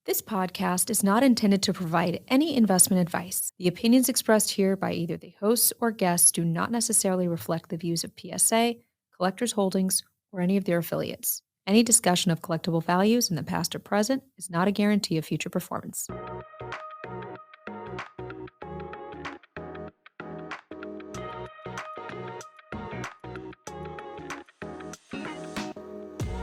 This podcast is not intended to provide any investment advice. The opinions expressed here by either the hosts or guests do not necessarily reflect the views of PSA, Collectors Holdings, or any of their affiliates. Any discussion of collectible values in the past or present is not a guarantee of future performance.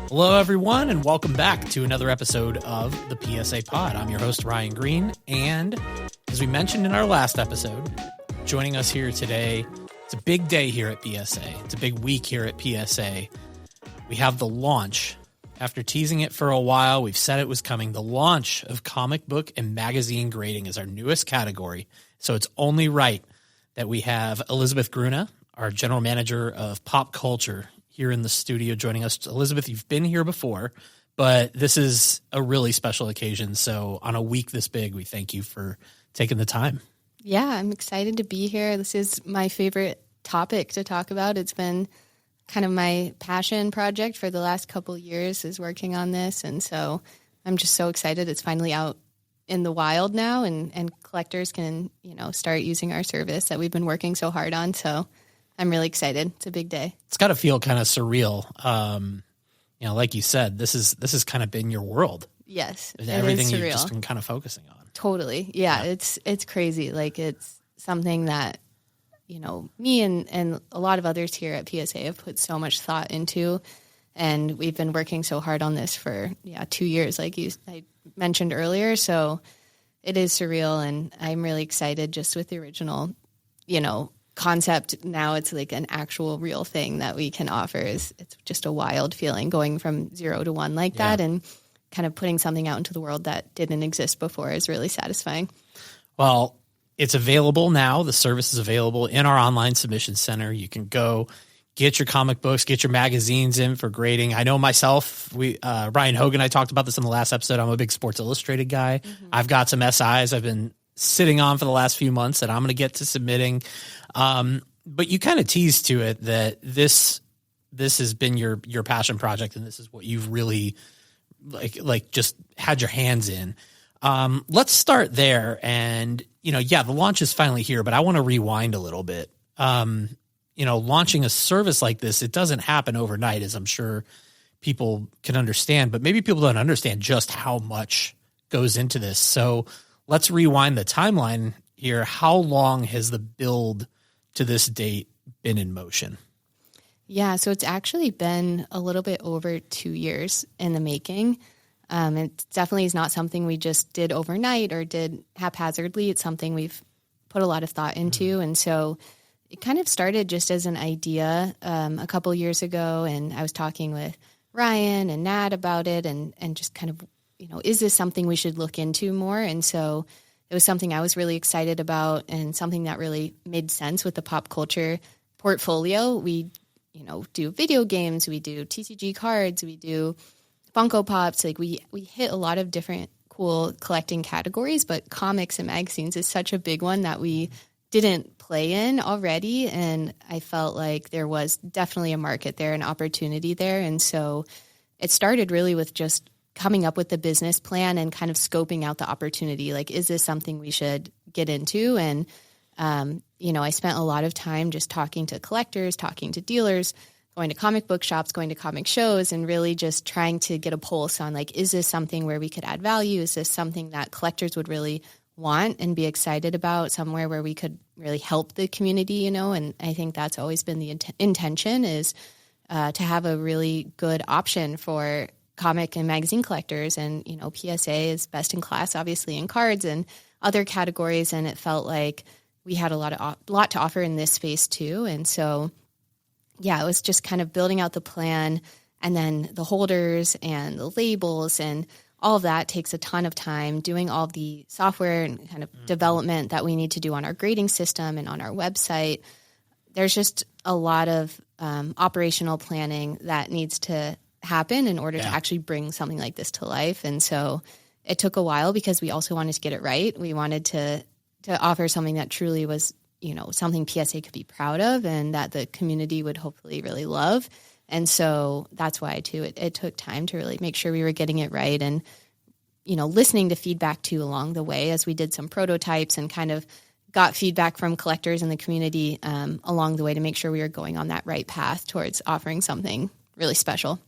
Hello, everyone, and welcome back to another episode of the PSA Pod. I'm your host, Ryan Gruene, and as we mentioned in our last episode, joining us here today, it's a big day here at PSA. It's a big week here at PSA. We have the launch. After teasing it for a while, we've said it was coming. The launch of comic book and magazine grading is our newest category, so it's only right that we have Elizabeth Gruene, our general manager of pop culture, here in the studio joining us. Elizabeth, you've been here before, but this is a really special occasion. So on a week this big, we thank you for taking the time. Yeah, I'm excited to be here. This is my favorite topic to talk about. It's been kind of my passion project for the last couple of years is working on this. And so I'm just so excited. It's finally out in the wild now and collectors can, start using our service that we've been working so hard on. So I'm really excited. It's a big day. It's got to feel kind of surreal. Like you said, this has kind of been your world. Yes. Everything you've just been kind of focusing on. Totally. Yeah. It's crazy. Like it's something that, me and a lot of others here at PSA have put so much thought into, and we've been working so hard on this for 2 years, like I mentioned earlier. So it is surreal, and I'm really excited just with the original, concept. Now it's like an actual real thing that we can offer. It's just a wild feeling going from 0 to 1 like that, and kind of putting something out into the world that didn't exist before is really satisfying. Well, it's available now. The service is available in our online submission center. You can go get your comic books, get your magazines in for grading. I know myself, Ryan Hogan, I talked about this in the last episode. I'm a big Sports Illustrated guy. Mm-hmm. I've got some SIs I've been sitting on for the last few months that I'm going to get to submitting. But you kind of teased to it that this has been your passion project, and this is what you've really like just had your hands in. Let's start there. And, the launch is finally here, but I want to rewind a little bit. Launching a service like this, it doesn't happen overnight, as I'm sure people can understand, but maybe people don't understand just how much goes into this. So let's rewind the timeline here. How long has the build to this date been in motion? Yeah, so it's actually been a little bit over 2 years in the making. It definitely is not something we just did overnight or did haphazardly. It's something we've put a lot of thought into. Mm-hmm. And so it kind of started just as an idea a couple years ago. And I was talking with Ryan and Nat about it and just kind of, is this something we should look into more? And so it was something I was really excited about and something that really made sense with the pop culture portfolio. We, do video games, we do TCG cards, we do Funko Pops. Like we hit a lot of different cool collecting categories, but comics and magazines is such a big one that we didn't play in already. And I felt like there was definitely a market there, an opportunity there. And so it started really with just coming up with the business plan and kind of scoping out the opportunity. Like, is this something we should get into? And, I spent a lot of time just talking to collectors, talking to dealers, going to comic book shops, going to comic shows, and really just trying to get a pulse on, like, is this something where we could add value? Is this something that collectors would really want and be excited about, somewhere where we could really help the community, And I think that's always been the intention is to have a really good option for comic and magazine collectors. And, PSA is best in class, obviously, in cards and other categories. And it felt like we had a lot to offer in this space too. And so, it was just kind of building out the plan, and then the holders and the labels and all of that takes a ton of time, doing all the software and kind of development that we need to do on our grading system and on our website. There's just a lot of operational planning that needs to happen in order to actually bring something like this to life. And so it took a while because we also wanted to get it right. We wanted to offer something that truly was, something PSA could be proud of and that the community would hopefully really love. And so that's why, too, it took time to really make sure we were getting it right. And, listening to feedback too along the way as we did some prototypes and kind of got feedback from collectors in the community along the way to make sure we were going on that right path towards offering something really special.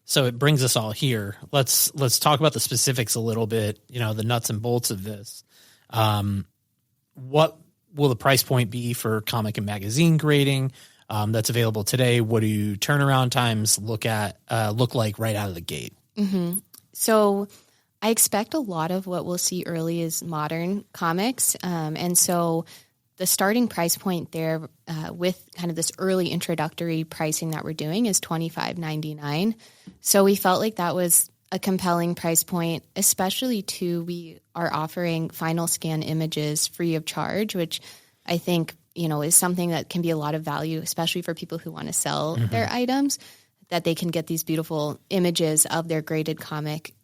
So it brings us all here. Let's talk about the specifics a little bit, the nuts and bolts of this. What will the price point be for comic and magazine grading that's available today? What do turnaround times look like right out of the gate? Mm-hmm. So I expect a lot of what we'll see early is modern comics. And so the starting price point there with kind of this early introductory pricing that we're doing is $25.99. So we felt like that was a compelling price point, especially too, we are offering final scan images free of charge, which I think, is something that can be a lot of value, especially for people who want to sell their items, that they can get these beautiful images of their graded comic,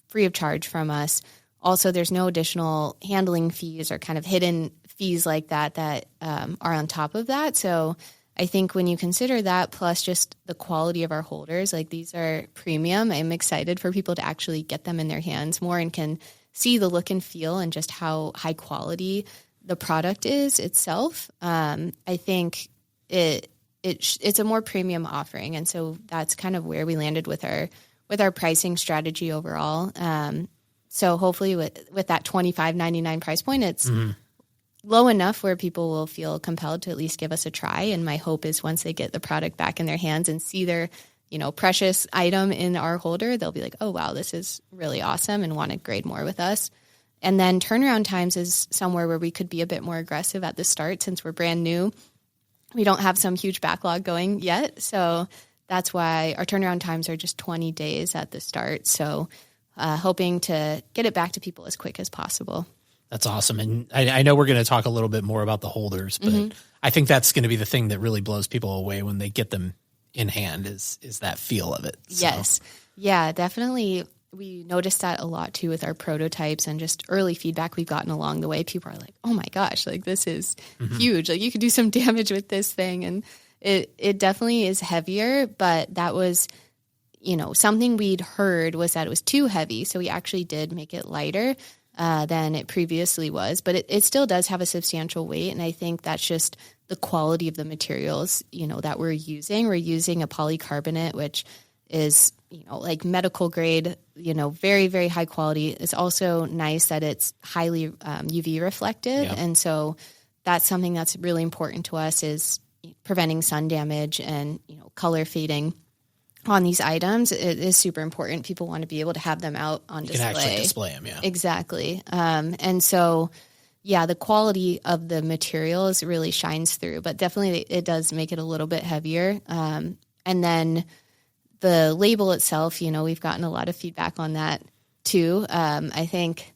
free of charge from us. Also, there's no additional handling fees or kind of hidden fees like that are on top of that. So I think when you consider that, plus just the quality of our holders, like these are premium. I'm excited for people to actually get them in their hands more and can see the look and feel and just how high quality the product is itself. I think it's a more premium offering. And so that's kind of where we landed with our pricing strategy overall. So hopefully with that $25.99 price point, it's low enough where people will feel compelled to at least give us a try. And my hope is once they get the product back in their hands and see their, precious item in our holder, they'll be like, oh, wow, this is really awesome and want to grade more with us. And then turnaround times is somewhere where we could be a bit more aggressive at the start since we're brand new. We don't have some huge backlog going yet. So that's why our turnaround times are just 20 days at the start. So hoping to get it back to people as quick as possible. That's awesome. And I know we're going to talk a little bit more about the holders, but I think that's going to be the thing that really blows people away when they get them in hand is that feel of it. So. Yes. Yeah, definitely. We noticed that a lot too with our prototypes and just early feedback we've gotten along the way. People are like, oh my gosh, like this is huge. Like you could do some damage with this thing. And it definitely is heavier, but that was, something we'd heard was that it was too heavy. So we actually did make it lighter than it previously was, but it still does have a substantial weight. And I think that's just the quality of the materials, that we're using. We're using a polycarbonate, which is, like medical grade, very, very high quality. It's also nice that it's highly UV reflective. Yeah. And so that's something that's really important to us is preventing sun damage and, color fading on these items. It is super important. People want to be able to have them out on display. You can actually display them, yeah. Exactly. And so, yeah, the quality of the materials really shines through, but definitely it does make it a little bit heavier. And then the label itself, we've gotten a lot of feedback on that too. I think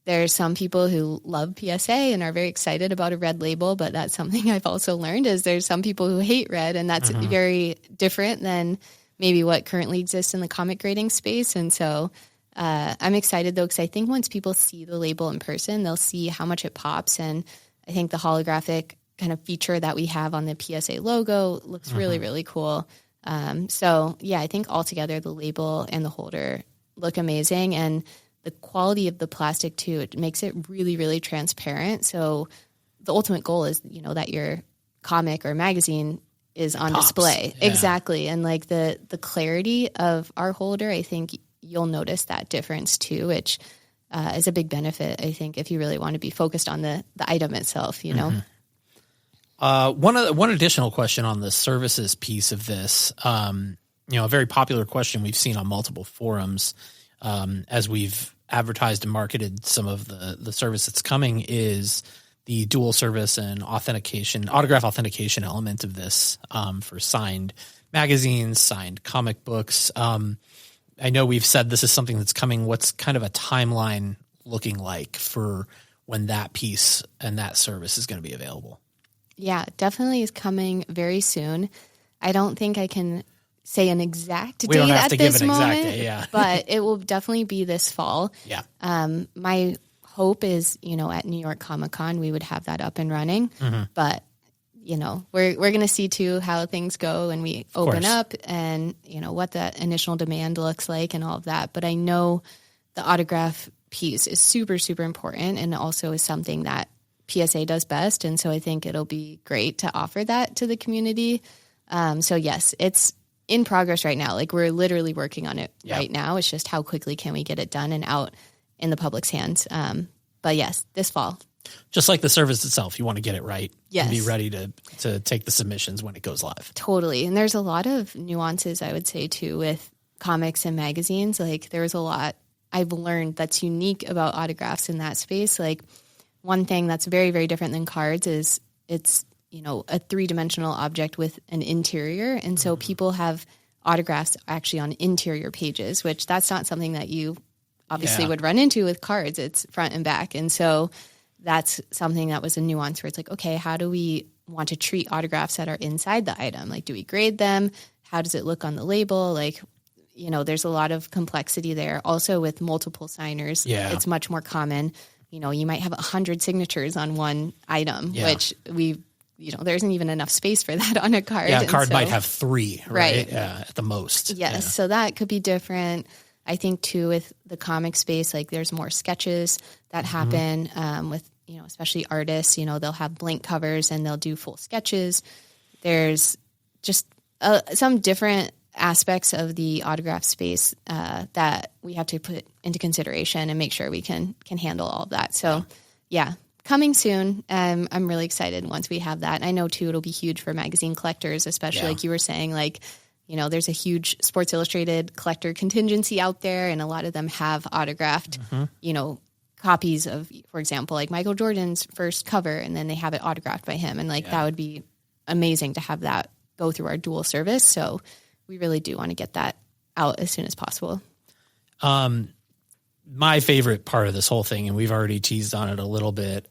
there's some people who love PSA and are very excited about a red label, but that's something I've also learned is there's some people who hate red, and that's very different than maybe what currently exists in the comic grading space. And so I'm excited though, because I think once people see the label in person, they'll see how much it pops. And I think the holographic kind of feature that we have on the PSA logo looks really, really cool. So yeah, I think altogether the label and the holder look amazing, and the quality of the plastic too, it makes it really, really transparent. So the ultimate goal is, that your comic or magazine is on display. Yeah. Exactly. And like the clarity of our holder, I think you'll notice that difference too, which is a big benefit, I think, if you really want to be focused on the item itself, One additional question on the services piece of this, a very popular question we've seen on multiple forums as we've advertised and marketed some of the service that's coming is the dual service and autograph authentication element of this for signed magazines, signed comic books. I know we've said this is something that's coming. What's kind of a timeline looking like for when that piece and that service is going to be available? Yeah, definitely is coming very soon. I don't think I can say an exact date at this moment, yeah. But it will definitely be this fall. Yeah. My hope is, at New York Comic Con, we would have that up and running. But, we're going to see too how things go and we open up and, what the initial demand looks like and all of that. But I know the autograph piece is super, super important, and also is something that PSA does best. And so I think it'll be great to offer that to the community. So yes, it's in progress right now. Like we're literally working on it right now. It's just how quickly can we get it done and out in the public's hands. But yes, this fall. Just like the service itself, you want to get it right. Yes. And be ready to take the submissions when it goes live. Totally. And there's a lot of nuances, I would say, too, with comics and magazines. Like there's a lot I've learned that's unique about autographs in that space. Like one thing that's very, very different than cards is it's, you know, a 3-dimensional object with an interior. And so people have autographs actually on interior pages, which that's not something that you obviously would run into with cards. It's front and back. And so that's something that was a nuance where it's like, okay, how do we want to treat autographs that are inside the item? Like, do we grade them? How does it look on the label? Like, you know, there's a lot of complexity there. Also with multiple signers, it's much more common. You know, you might have 100 signatures on one item, which there isn't even enough space for that on a card. Yeah, a card might have 3, right? At the most. Yes, so that could be different. I think, too, with the comic space, like there's more sketches that happen with, you know, especially artists. You know, they'll have blank covers and they'll do full sketches. There's just some different aspects of the autograph space that we have to put into consideration and make sure we can handle all of that. So, coming soon. I'm really excited once we have that. And I know, too, it'll be huge for magazine collectors, especially like you were saying, like, you know, there's a huge Sports Illustrated collector contingency out there, and a lot of them have autographed, you know, copies of, for example, like Michael Jordan's first cover, and then they have it autographed by him. And like that would be amazing to have that go through our dual service. So we really do want to get that out as soon as possible. My favorite part of this whole thing, and we've already teased on it a little bit,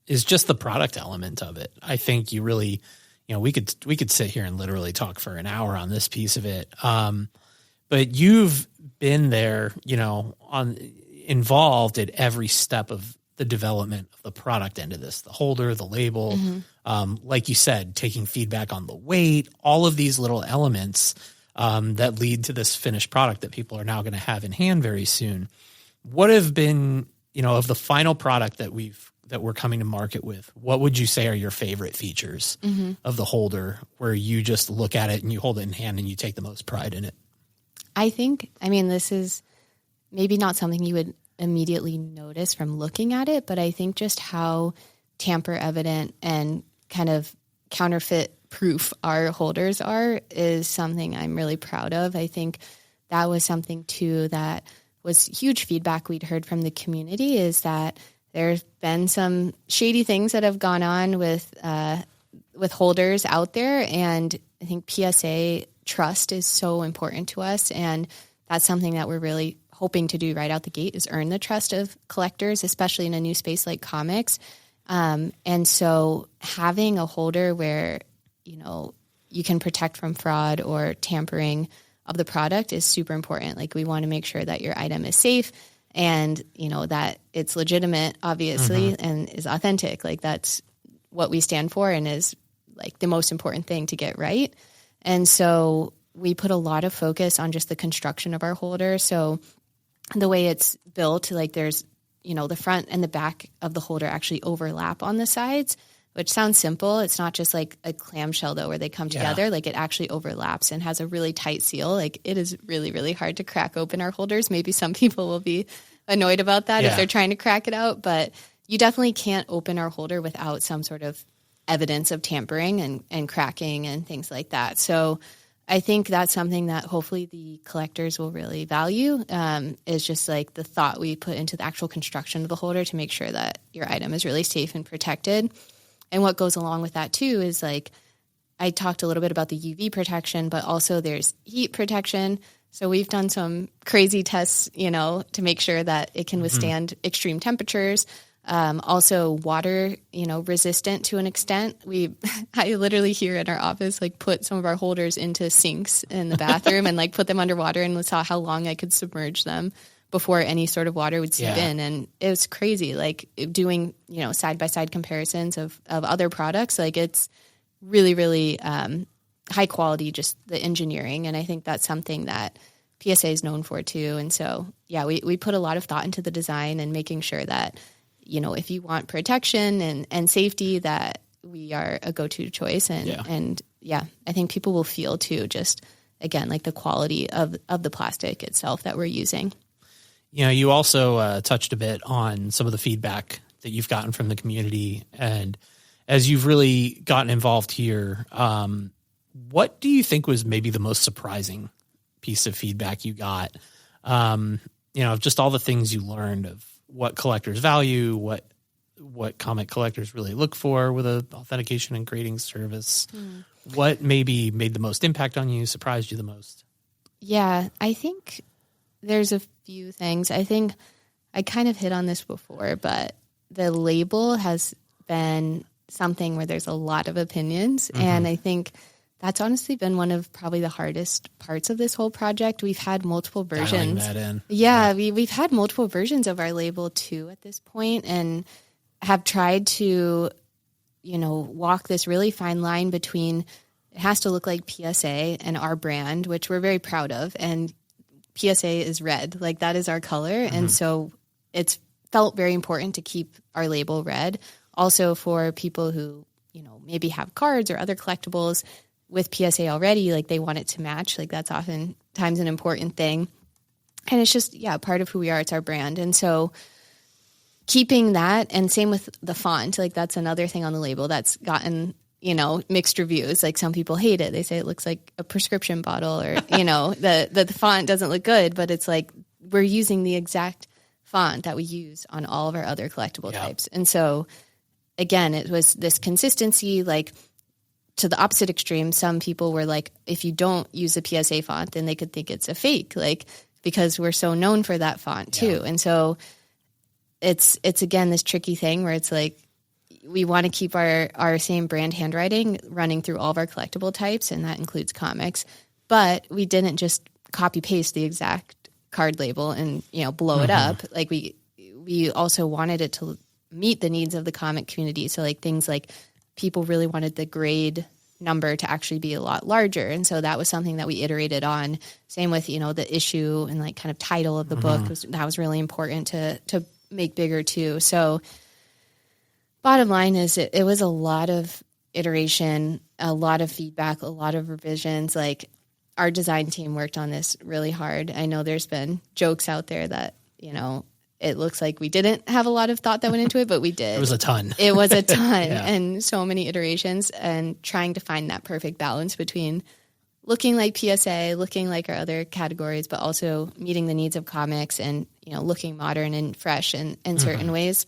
is just the product element of it. I think you really, you know, we could sit here and literally talk for an hour on this piece of it. But you've been there, you know, involved at every step of the development of the product end of this, the holder, the label, like you said, taking feedback on the weight, all of these little elements that lead to this finished product that people are now going to have in hand very soon. What have been, you know, of the final product that we're coming to market with, what would you say are your favorite features of the holder where you just look at it and you hold it in hand and you take the most pride in it? I mean, this is maybe not something you would immediately notice from looking at it, but I think just how tamper evident and kind of counterfeit proof our holders are is something I'm really proud of. I think that was something too that was huge feedback we'd heard from the community, is that there's been some shady things that have gone on with holders out there. And I think PSA trust is so important to us. And that's something that we're really hoping to do right out the gate, is earn the trust of collectors, especially in a new space like comics. And so having a holder where, you know, you can protect from fraud or tampering of the product is super important. Like, we want to make sure that your item is safe and, you know, that it's legitimate, obviously, and is authentic. Like, that's what we stand for and is like the most important thing to get right. And so we put a lot of focus on just the construction of our holder. So the way it's built, like there's, you know, the front and the back of the holder actually overlap on the sides, which sounds simple. It's not just like a clamshell though, where they come together. Like, it actually overlaps and has a really tight seal. Like, it is really, really hard to crack open our holders. Maybe some people will be annoyed about that if they're trying to crack it out, but you definitely can't open our holder without some sort of evidence of tampering and cracking and things like that. So I think that's something that hopefully the collectors will really value, is just like the thought we put into the actual construction of the holder to make sure that your item is really safe and protected. And what goes along with that too is, like, I talked a little bit about the UV protection, but also there's heat protection. So we've done some crazy tests, you know, to make sure that it can withstand extreme temperatures. Also water, you know, resistant to an extent. I literally here in our office, like, put some of our holders into sinks in the bathroom and like put them underwater and saw how long I could submerge them before any sort of water would seep in. And it was crazy, like, doing, you know, side-by-side comparisons of other products. Like, it's really, really high quality, just the engineering. And I think that's something that PSA is known for too. And so, yeah, we put a lot of thought into the design and making sure that, if you want protection and safety, that we are a go-to choice. And I think people will feel too, just again, like the quality of the plastic itself that we're using. You also touched a bit on some of the feedback that you've gotten from the community. And as you've really gotten involved here, what do you think was maybe the most surprising piece of feedback you got? Just all the things you learned of what collectors value, what comic collectors really look for with a authentication and grading service. What maybe made the most impact on you, surprised you the most? Yeah, I think there's a few things. I think I kind of hit on this before, but the label has been something where there's a lot of opinions. And I think that's honestly been one of probably the hardest parts of this whole project. We've had multiple versions. Dialing that in. Yeah, we've had multiple versions of our label too at this point, and have tried to, walk this really fine line between it has to look like PSA and our brand, which we're very proud of. And PSA is red, like that is our color. And so it's felt very important to keep our label red. Also for people who, maybe have cards or other collectibles with PSA already, like they want it to match. Like that's oftentimes an important thing. And it's just, part of who we are. It's our brand. And so keeping that, and same with the font, like that's another thing on the label that's gotten, mixed reviews. Like some people hate it. They say it looks like a prescription bottle, or, the font doesn't look good, but it's like we're using the exact font that we use on all of our other collectible types. And so again, it was this consistency, like to the opposite extreme. Some people were like, if you don't use the PSA font, then they could think it's a fake, like, because we're so known for that font too. And so it's again, this tricky thing where it's like, we want to keep our same brand handwriting running through all of our collectible types, and that includes comics. But we didn't just copy paste the exact card label and, blow it up. Like we also wanted it to meet the needs of the comic community. So like things like people really wanted the grade number to actually be a lot larger. And so that was something that we iterated on. Same with, the issue and like kind of title of the book that was really important to make bigger too. So bottom line is it was a lot of iteration, a lot of feedback, a lot of revisions. Like our design team worked on this really hard. I know there's been jokes out there that, it looks like we didn't have a lot of thought that went into it, but we did. It was a ton. It was a ton and so many iterations, and trying to find that perfect balance between looking like PSA, looking like our other categories, but also meeting the needs of comics and, looking modern and fresh in certain ways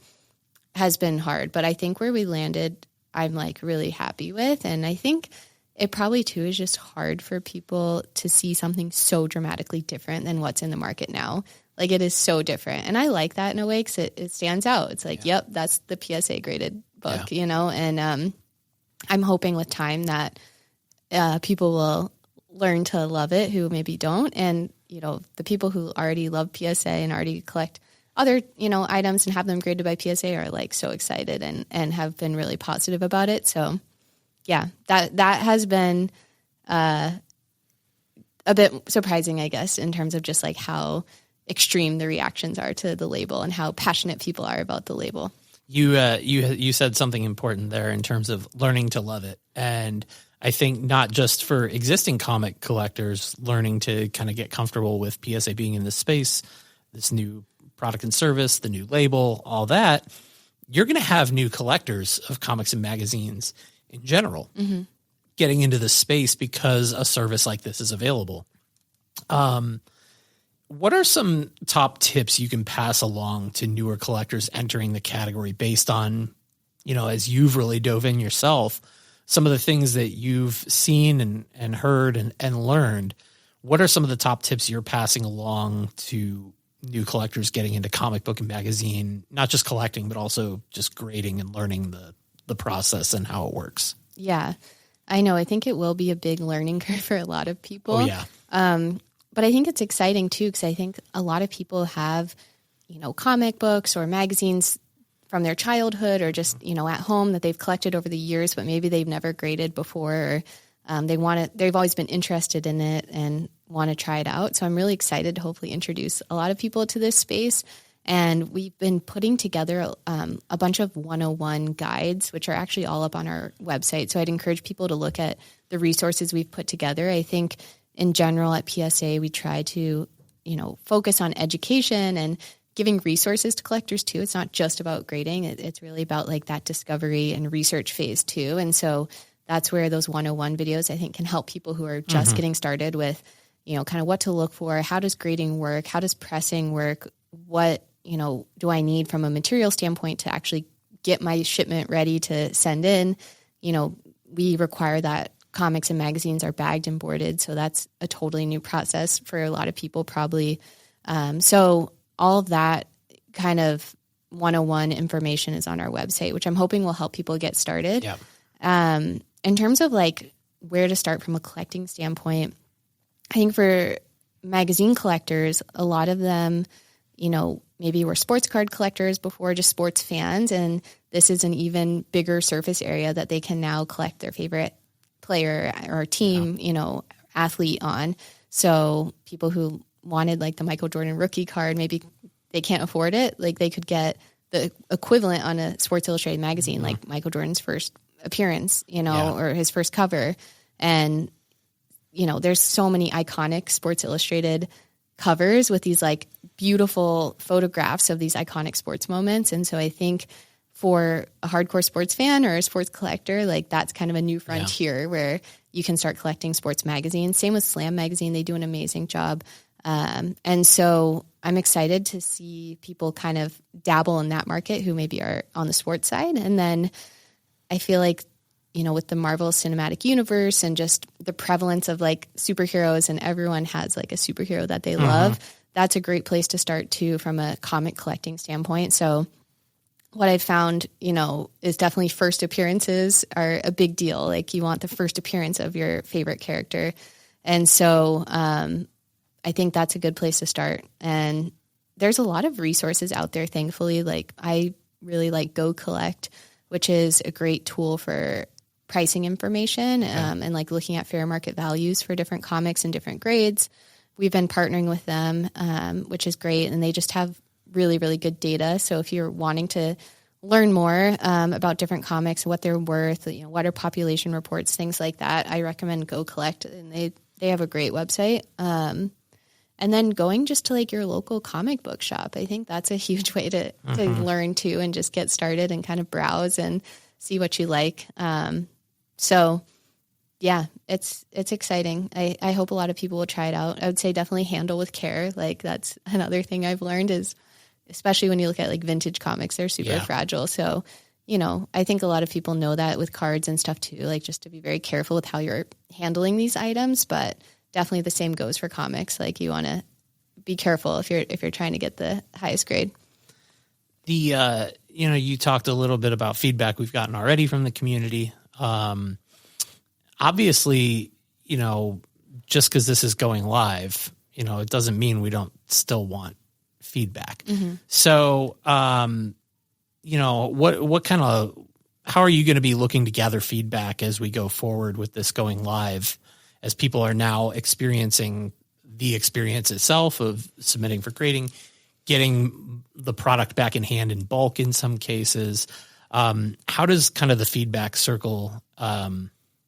has been hard. But I think where we landed, I'm like really happy with. And I think it probably too is just hard for people to see something so dramatically different than what's in the market now. Like it is so different. And I like that in a way because it stands out. It's like, yep, that's the PSA graded book, and I'm hoping with time that people will learn to love it who maybe don't. And, the people who already love PSA and already collect other, items and have them graded by PSA are like so excited and have been really positive about it. So yeah, that has been a bit surprising, I guess, in terms of just like how extreme the reactions are to the label and how passionate people are about the label. You said something important there in terms of learning to love it. And I think not just for existing comic collectors learning to kind of get comfortable with PSA being in this space, this new product and service, the new label, all that, you're going to have new collectors of comics and magazines in general getting into this space because a service like this is available. What are some top tips you can pass along to newer collectors entering the category based on, as you've really dove in yourself, some of the things that you've seen and heard and learned? What are some of the top tips you're passing along to new collectors getting into comic book and magazine, not just collecting, but also just grading and learning the process and how it works? Yeah, I know. I think it will be a big learning curve for a lot of people. Oh, yeah. But I think it's exciting too, because I think a lot of people have, comic books or magazines from their childhood or just, at home that they've collected over the years, but maybe they've never graded before. Or they've always been interested in it and want to try it out. So I'm really excited to hopefully introduce a lot of people to this space. And we've been putting together a bunch of 101 guides, which are actually all up on our website. So I'd encourage people to look at the resources we've put together. I think in general at PSA, we try to, focus on education and giving resources to collectors too. It's not just about grading. It's really about like that discovery and research phase too. And so that's where those 101 videos I think can help people who are just getting started with, kind of what to look for. How does grading work? How does pressing work? What, do I need from a material standpoint to actually get my shipment ready to send in? We require that comics and magazines are bagged and boarded. So that's a totally new process for a lot of people probably. So all of that kind of 101 information is on our website, which I'm hoping will help people get started. Yeah. In terms of like where to start from a collecting standpoint, I think for magazine collectors, a lot of them, maybe were sports card collectors before, just sports fans. And this is an even bigger surface area that they can now collect their favorite player or team, athlete on. So people who wanted like the Michael Jordan rookie card, maybe they can't afford it. Like they could get the equivalent on a Sports Illustrated magazine, like Michael Jordan's first appearance, or his first cover. And, there's so many iconic Sports Illustrated covers with these like beautiful photographs of these iconic sports moments. And so I think for a hardcore sports fan or a sports collector, like that's kind of a new frontier where you can start collecting sports magazines. Same with Slam Magazine. They do an amazing job. And so I'm excited to see people kind of dabble in that market who maybe are on the sports side. And then I feel like, with the Marvel Cinematic Universe and just the prevalence of like superheroes and everyone has like a superhero that they love, that's a great place to start too from a comic collecting standpoint. So what I've found, is definitely first appearances are a big deal. Like you want the first appearance of your favorite character. And so I think that's a good place to start. And there's a lot of resources out there, thankfully. Like I really like Go Collect, which is a great tool for pricing information and like looking at fair market values for different comics and different grades. We've been partnering with them, which is great. And they just have really, really good data. So if you're wanting to learn more about different comics, what they're worth, what are population reports, things like that, I recommend Go Collect. And they have a great website. And then going just to like your local comic book shop. I think that's a huge way to learn too and just get started and kind of browse and see what you like. So yeah, it's exciting. I hope a lot of people will try it out. I would say definitely handle with care. Like that's another thing I've learned is, especially when you look at like vintage comics, they're super fragile. So, I think a lot of people know that with cards and stuff too, like just to be very careful with how you're handling these items, but definitely the same goes for comics. Like you want to be careful if you're trying to get the highest grade. You talked a little bit about feedback we've gotten already from the community. Obviously, just because this is going live, it doesn't mean we don't still want feedback. So, what kind of, how are you going to be looking to gather feedback as we go forward with this going live, as people are now experiencing the experience itself of submitting for grading, getting the product back in hand in bulk in some cases? How does kind of the feedback circle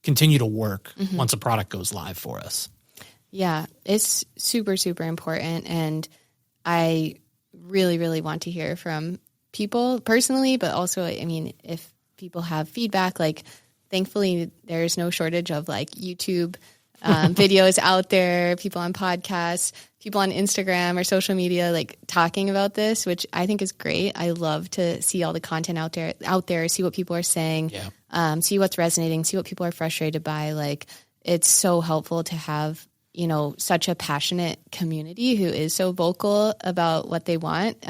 continue to work once a product goes live for us? Yeah, it's super, super important. And I really, really want to hear from people personally, but also, if people have feedback, like thankfully there's no shortage of like YouTube videos out there, people on podcasts, people on Instagram or social media, like talking about this, which I think is great. I love to see all the content out there, see what people are saying, see what's resonating, see what people are frustrated by. Like it's so helpful to have, such a passionate community who is so vocal about what they want.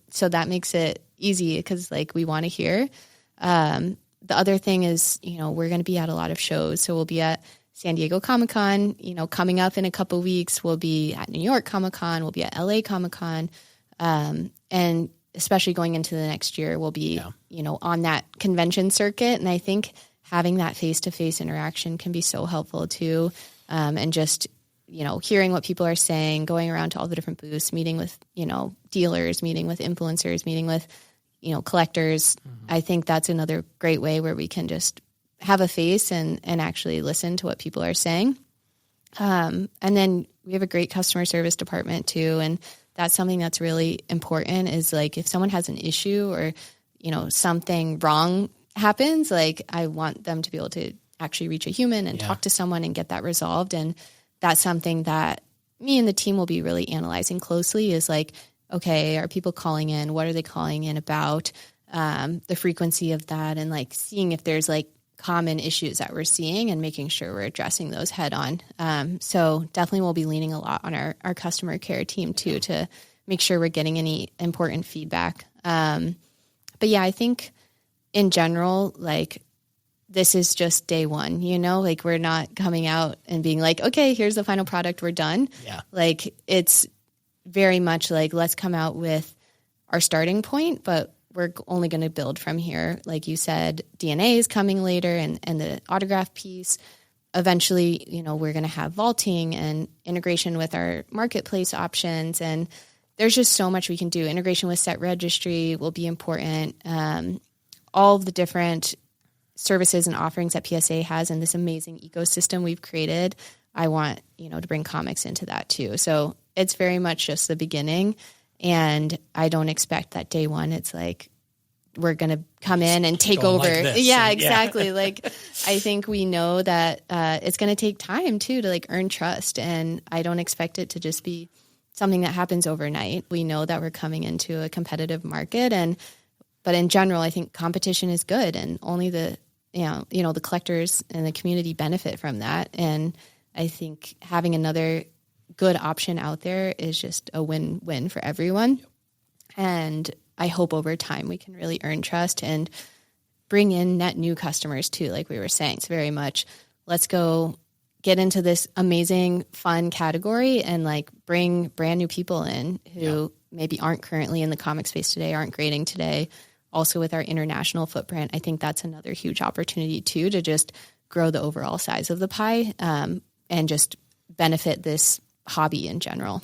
So that makes it easy because like we want to hear. The other thing is, we're going to be at a lot of shows. So we'll be at San Diego Comic-Con, coming up in a couple of weeks. We'll be at New York Comic-Con. We'll be at LA Comic-Con. And especially going into the next year, we'll be, on that convention circuit. And I think having that face-to-face interaction can be so helpful too. And just, hearing what people are saying, going around to all the different booths, meeting with, dealers, meeting with influencers, meeting with, collectors. I think that's another great way where we can just have a face and actually listen to what people are saying. And then we have a great customer service department too. And that's something that's really important is like, if someone has an issue or, something wrong happens, like I want them to be able to actually reach a human and talk to someone and get that resolved. And that's something that me and the team will be really analyzing closely is like, okay, are people calling in? What are they calling in about? The frequency of that, and like seeing if there's like common issues that we're seeing and making sure we're addressing those head on. So definitely we'll be leaning a lot on our customer care team too, to make sure we're getting any important feedback. But yeah, I think in general, like this is just day one, like we're not coming out and being like, okay, here's the final product, we're done. Yeah. Like it's very much like, let's come out with our starting point, but we're only going to build from here. Like you said, DNA is coming later and the autograph piece. Eventually, we're going to have vaulting and integration with our marketplace options. And there's just so much we can do. Integration with set registry will be important. All of the different services and offerings that PSA has in this amazing ecosystem we've created, I want, to bring comics into that too. So it's very much just the beginning. And I don't expect that day one, it's like, we're going to come in and take over. Like yeah, exactly. Like, I think we know that it's going to take time too, to like earn trust. And I don't expect it to just be something that happens overnight. We know that we're coming into a competitive market but in general, I think competition is good and only the collectors and the community benefit from that. And I think having another good option out there is just a win-win for everyone. Yep. And I hope over time we can really earn trust and bring in net new customers too. Like we were saying, it's very much, let's go get into this amazing, fun category and like bring brand new people in who maybe aren't currently in the comic space today, aren't grading today. Also with our international footprint, I think that's another huge opportunity too, to just grow the overall size of the pie and just benefit this hobby in general.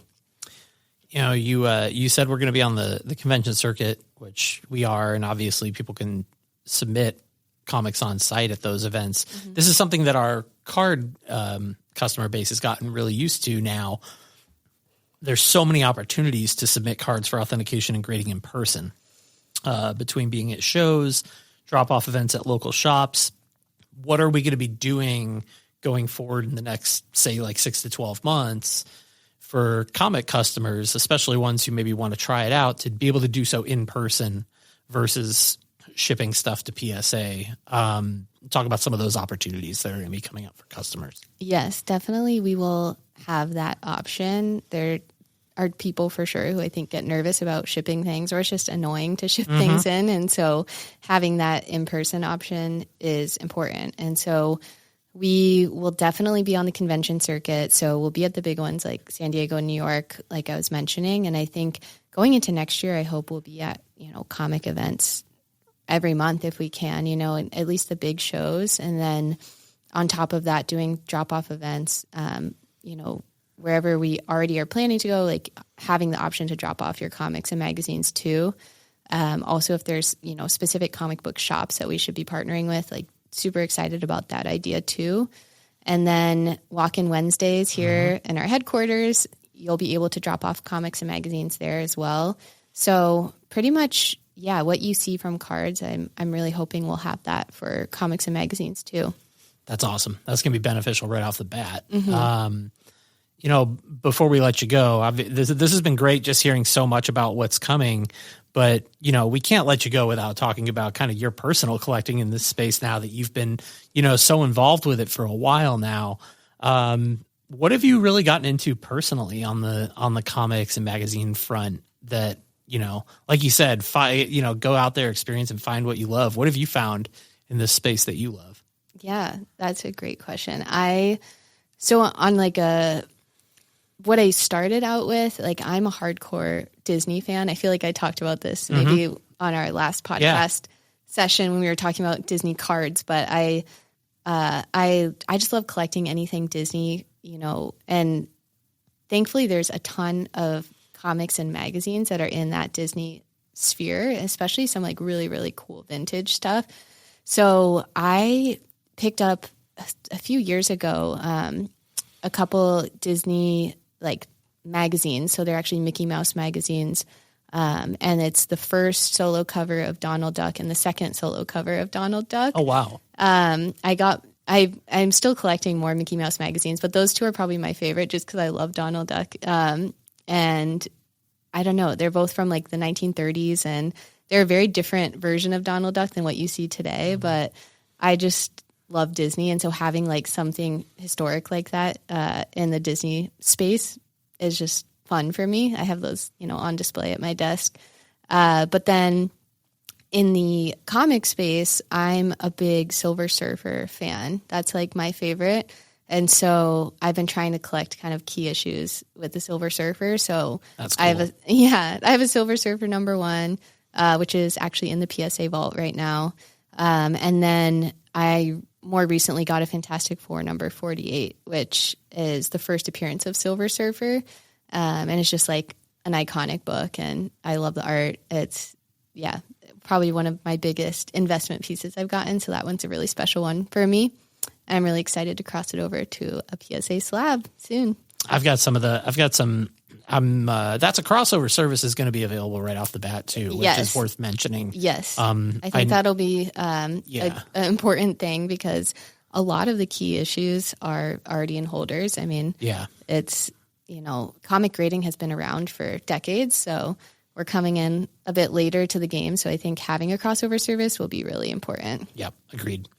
You said we're going to be on the convention circuit, which we are, and obviously people can submit comics on site at those events. Mm-hmm. This is something that our card customer base has gotten really used to now. There's so many opportunities to submit cards for authentication and grading in person, between being at shows, drop-off events at local shops. What are we going to be doing going forward in the next, say, like 6 to 12 months for comic customers, especially ones who maybe want to try it out, to be able to do so in person versus shipping stuff to PSA? Talk about some of those opportunities that are going to be coming up for customers. Yes, definitely. We will have that option. There are people for sure who I think get nervous about shipping things, or it's just annoying to ship things in. And so having that in-person option is important. And so we will definitely be on the convention circuit. So we'll be at the big ones like San Diego and New York, like I was mentioning. And I think going into next year, I hope we'll be at, comic events every month if we can, and at least the big shows. And then on top of that, doing drop-off events, wherever we already are planning to go, like having the option to drop off your comics and magazines too. Also, if there's, specific comic book shops that we should be partnering with, like super excited about that idea too. And then Walk-in Wednesdays here in our headquarters, you'll be able to drop off comics and magazines there as well. So pretty much, yeah, what you see from cards, I'm really hoping we'll have that for comics and magazines too. That's awesome. That's going to be beneficial right off the bat. Before we let you go, this has been great just hearing so much about what's coming, but, we can't let you go without talking about kind of your personal collecting in this space now that you've been, so involved with it for a while now. What have you really gotten into personally on the comics and magazine front that, like you said, go out there, experience and find what you love? What have you found in this space that you love? Yeah, that's a great question. What I started out with, like I'm a hardcore Disney fan. I feel like I talked about this maybe on our last podcast session when we were talking about Disney cards, but I just love collecting anything Disney, and thankfully there's a ton of comics and magazines that are in that Disney sphere, especially some like really, really cool vintage stuff. So I picked up a few years ago a couple Disney like magazines. So they're actually Mickey Mouse magazines. And it's the first solo cover of Donald Duck and the second solo cover of Donald Duck. Oh, wow. I'm still collecting more Mickey Mouse magazines, but those two are probably my favorite just because I love Donald Duck. And I don't know, they're both from like the 1930s, and they're a very different version of Donald Duck than what you see today. But I just love Disney. And so having like something historic like that in the Disney space is just fun for me. I have those, on display at my desk. But then in the comic space, I'm a big Silver Surfer fan. That's like my favorite. And so I've been trying to collect kind of key issues with the Silver Surfer. So that's cool. I have a Silver Surfer #1, which is actually in the PSA vault right now. And then I more recently got a Fantastic Four #48, which is the first appearance of Silver Surfer. And it's just like an iconic book, and I love the art. It's, probably one of my biggest investment pieces I've gotten. So that one's a really special one for me. I'm really excited to cross it over to a PSA slab soon. That's a crossover service is going to be available right off the bat too, which is worth mentioning. Yes. I think that'll be an important thing because a lot of the key issues are already in holders. I mean, it's, comic grading has been around for decades, so we're coming in a bit later to the game. So I think having a crossover service will be really important. Yep. Agreed.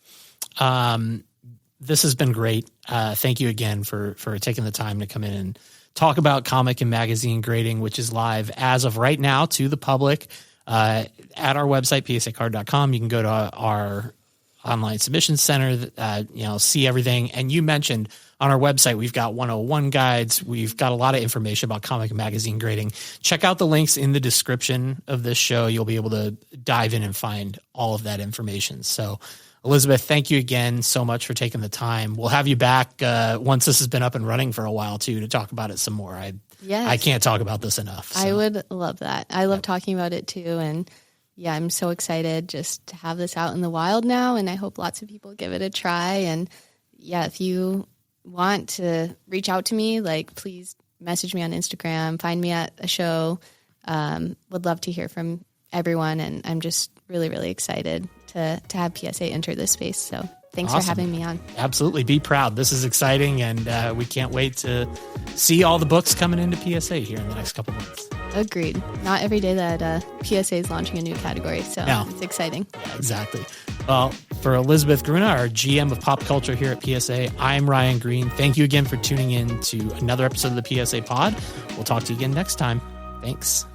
This has been great. Thank you again for taking the time to come in and talk about comic and magazine grading, which is live as of right now to the public at our website, psacard.com. You can go to our online submission center, see everything. And you mentioned on our website, we've got 101 guides. We've got a lot of information about comic and magazine grading. Check out the links in the description of this show. You'll be able to dive in and find all of that information. So Elizabeth, thank you again so much for taking the time. We'll have you back once this has been up and running for a while too, to talk about it some more. I can't talk about this enough. So. I would love that. I love talking about it too. And I'm so excited just to have this out in the wild now. And I hope lots of people give it a try. And if you want to reach out to me, please message me on Instagram, find me at a show. Would love to hear from everyone. And I'm just really, really excited to have PSA enter this space. So thanks for having me on. Absolutely. Be proud. This is exciting. And we can't wait to see all the books coming into PSA here in the next couple months. Agreed. Not every day that PSA is launching a new category. So it's exciting. Yeah, exactly. Well, for Elizabeth Gruene, our GM of pop culture here at PSA, I'm Ryan Green. Thank you again for tuning in to another episode of the PSA Pod. We'll talk to you again next time. Thanks.